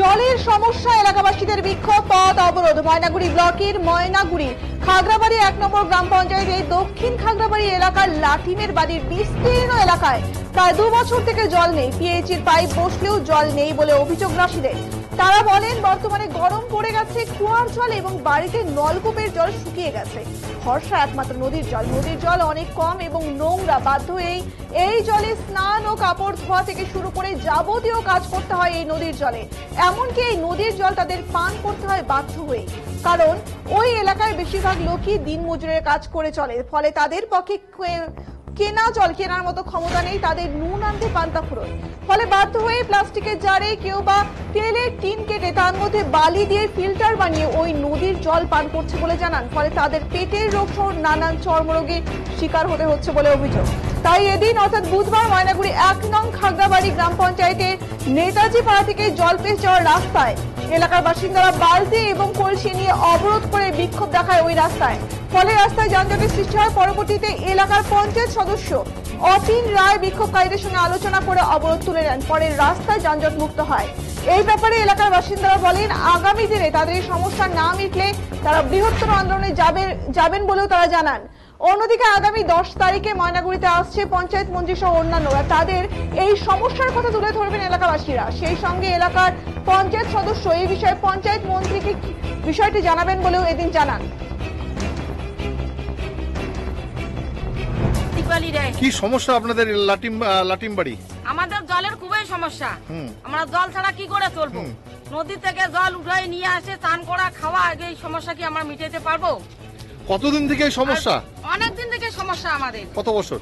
জলের সমস্যা, এলাকাবাসীদের বিক্ষোভ, পথ অবরোধ। ময়নাগুড়ি ব্লকের ময়নাগুড়ি খাগড়াবাড়ি ১ নম্বর গ্রাম পঞ্চায়েতের দক্ষিণ খাগড়াবাড়ি এলাকার লাঠিমের বাড়ির বিস্তীর্ণ এলাকায় প্রায় ২ বছর থেকে জল নেই। পিএইচির পাইপ বসলেও জল নেই বলে অভিযোগ গ্রামবাসীদের। তারা বলেন বর্তমানে গরম পড়ে গেছে, কুয়ার জল এবং বাড়িতে নলকূপের জল শুকিয়ে গেছে। ভরসা একমাত্র নদীর জল। নদীর জল অনেক কম এবং নোংরা। বাধ্য হয়ে এই জলে স্নান ও কাপড় ধোয়া থেকে শুরু করে যাবতীয় কাজ করতে হয় এই নদীর জলে। এমনকি এই নদীর জল তাদের পান করতে হয় বাধ্য হয়ে, কারণ ওই এলাকায় বেশিরভাগ লোকই দিনমজুরের কাজ করে চলে। ফলে তাদের পক্ষে কেনা জল কেনার মতো ক্ষমতা নেই, তাদের নুন আনতে পান্তা ফুরোয়। ফলে বাধ্য হয়ে প্লাস্টিকের জারে, কেউ বা তেলের টিন কেটে তার মধ্যে বালি দিয়ে ফিল্টার বানিয়ে ওই নদীর জল পান করছে বলে জানান। ফলে তাদের পেটের রোগ সহ নানান চর্মরোগের শিকার হতে হচ্ছে বলে অভিযোগ। তাই এদিন অর্থাৎ বুধবার ময়নাগুড়ি ১ নং খাগড়াবাড়ি গ্রাম পঞ্চায়েতের নেতাজি পাড়া থেকে জল পেয়ে যাওয়ার রাস্তায় এলাকার বাসিন্দারা বালতি এবং কলসি নিয়ে অবরোধ করে বিক্ষোভ দেখায় ওই রাস্তায়। ফলে রাস্তায় যানজটের সৃষ্টি হয়। পরবর্তীতে এলাকার পঞ্চায়েত সদস্য অতীন রায় বিক্ষোভকারীদের সঙ্গে আলোচনা করে অবরোধ তুলে নেন। পরে রাস্তায় যানজট মুক্ত হয়। এই ব্যাপারে এলাকার বাসিন্দারা বলেন আগামী দিনে তাদের এই সমস্যা না মিটলে তারা বৃহত্তর আন্দোলনে যাবেন বলেও তারা জানান। অন্যদিকে আগামী ১০ তারিখে ময়নাগুড়িতে আসছে পঞ্চায়েত মন্ত্রী সহ অন্যান্যরা। তাদের এই সমস্যার কথা তুলে ধরবেন এলাকাবাসীরা। সেই সঙ্গে এলাকার পঞ্চায়েত সদস্য এই বিষয়ে পঞ্চায়েত মন্ত্রীকে বিষয়টি জানাবেন বলেও এদিন জানান। কি সমস্যা আপনাদের লাটিম বাড়ি? আমাদের জলের খুবই সমস্যা। আমরা জল ছাড়া কি করে চলবো? নদী থেকে জল উঠাই নিয়ে আসে, চান করা, খাওয়া, এই সমস্যা কি আমরা মিটাতে পারবো? কতদিন থেকে এই সমস্যা? অনেক দিন থেকে সমস্যা আমাদের। কত বছর?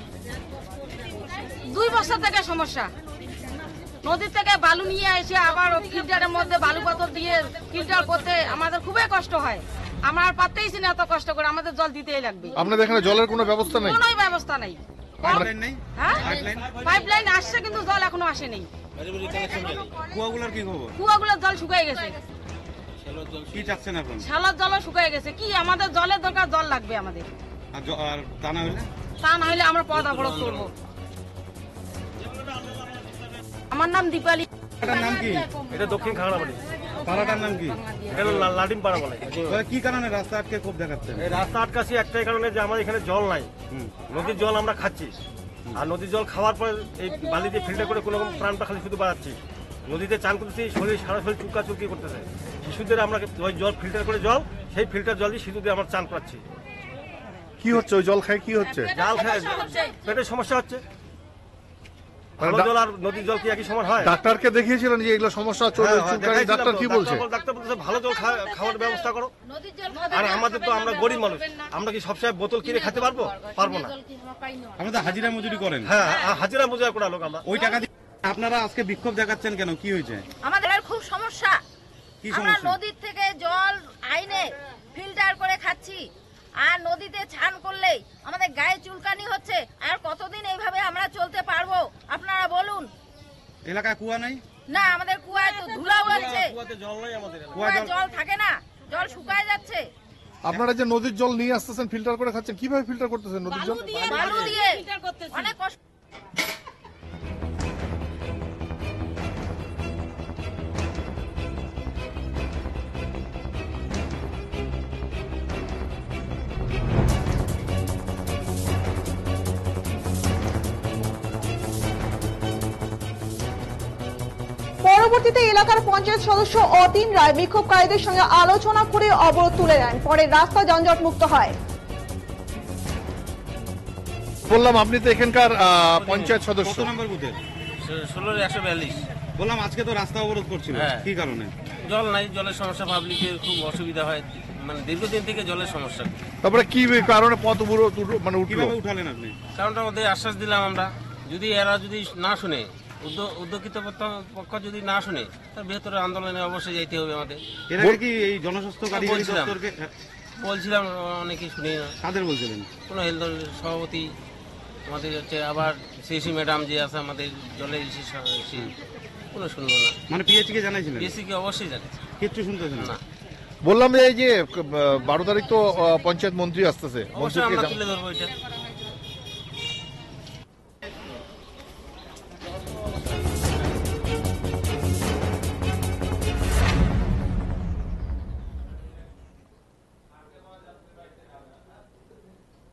২ বছর থেকে সমস্যা। নদী থেকে বালু নিয়ে এসে আবার ফিল্টারের মধ্যে বালু পাথর দিয়ে ফিল্টার করতে আমাদের খুবই কষ্ট হয়। আমরা আর পারতেইছি না এত কষ্ট করে, আমাদের জল দিতেই লাগবে। আপনাদের এখানে জলের কোনো ব্যবস্থা নেই? কোনো ব্যবস্থা নেই। পাইপলাইন আসছে কিন্তু জল এখনো আসেনি। কুয়াগুলোর কি খবর? কুয়াগুলোর জল শুকিয়ে গেছে। কি চাচ্ছেন এখন? শ্যালোর জলও শুকিয়ে গেছে। কি আমাদের জলের দরকার, জল লাগবে আমাদের। আর তা না হলে? তা না হলে আমরা পথ অবরোধ করবো। আমার নাম দীপালি। এটার নাম কি? এটা দক্ষিণ খাগড়াবাড়ি। পাড়াটার নাম কি? এটা লাটিম পাড়া বলে। কি কারণে রাস্তা আটকে খুব দেখাচ্ছে? এই রাস্তা আটকাছি একটাই কারণে যে আমাদের এখানে জল নাই। নদীর জল আমরা খাচ্ছি, আর নদীর জল খাওয়ার পরে এই বালি দিয়ে ফিল্টার করে কোনো রকম প্রাণটা খালি শুধু বাড়াচ্ছি। নদীতে চান করতেছি, শরীর সারা শরীর চুলকা চুলকি করতেছে। শিশুদের আমরা ওই জল ফিল্টার করে জল, সেই ফিল্টার জল দিয়ে শিশুদের আমরা চান করাচ্ছি। কি হচ্ছে ওই জল খায়? কি হচ্ছে? জল খায় পেটের সমস্যা হচ্ছে। ভালো জল আর নদীর জল কি একই সমান হয়? ডাক্তারকে দেখিয়েছিলেন যে এগুলো সমস্যা চুলকানি? ডাক্তার কি বলছে? ডাক্তার বলছে ভালো জল খাওয়ার ব্যবস্থা করো। আর আমাদের তো, আমরা গরিব মানুষ, আমরা কি সবসময় বোতল কিনে খেতে পারবো? পারবো না। আমাদের হাজিরা মজুরি করেন? হ্যাঁ, হাজিরা মজুরি করা লোক আমরা। ওই টাকা দিয়ে আপনারা আজকে বিক্ষোভ দেখাচ্ছেন কেন? কি হয়েছে? আমাদের খুব সমস্যা। আমরা নদীর থেকে জল আইনে ফিল্টার করে খাচ্ছি, আর নদীতে স্নান করলেই আমাদের গায়ে চুলকানি হচ্ছে। আর কতদিন এইভাবে আমরা চলতে পারবো আপনারা বলুন? এলাকায় কুয়া নাই? না, আমাদের কুয়ায় তো ধুলা উঠছে। কুয়ায় জল থাকে না, জল শুকায় যাচ্ছে। আপনারা যে নদীর জল নিয়ে আসতেছেন, ফিল্টার করে খাচ্ছেন, কিভাবে ফিল্টার করতেছেন নদীর জল? বালু দিয়ে অনেক কষ্ট। পরবর্তীতে এলাকার পঞ্চায়েত সদস্য অতীন রায় বিক্ষোভকারীদের সঙ্গে আলোচনা করে অবরোধ তুলে নেন। পরে রাস্তা যানজট মুক্ত হয়। বললাম আপনি তো এখানকার পঞ্চায়েত সদস্য। কত নম্বর বুথে? ১৬-১৪২। বললাম আজকে তো রাস্তা অবরোধ করছিল, কি কারণে? জল নাই, জলের সমস্যা, পাবলিকের খুব অসুবিধা হয়, মানে দীর্ঘদিন থেকে জলের সমস্যা। তারপরে কি কারণে পথ মানে কিভাবে উঠালেন আপনি? কারণটা আমাদের আশ্বাস দিলাম আমরা, যদি এরা যদি না শুনে উদ্যোগিত পক্ষ যদি না শুনে তার বৃহত্তর আন্দোলনে অবশ্যই যাইতে হবে আমাদের। এর আগে কি এই জনস্বাস্থ্য কারিগরি বলছিলাম। দপ্তরকে বলছিলাম, অনেকেই শুনি না। কাদের বলছিলেন? কোনো হেলথ সভাপতি আমাদের হচ্ছে, আবার সিসি ম্যাডাম যে আছে আমাদের জলের কোনো শুনলো না। মানে পিএইচি কে জানাইছিলেন? বিএসসিকে অবশ্যই জানিয়েছে, কিচ্ছু শুনতেছেন না। বললাম যে এই যে 12 তারিখ তো পঞ্চায়েত মন্ত্রী আসতেছে, অবশ্যই আমরা মন্ত্রীকে তুলে ধরবো এটা।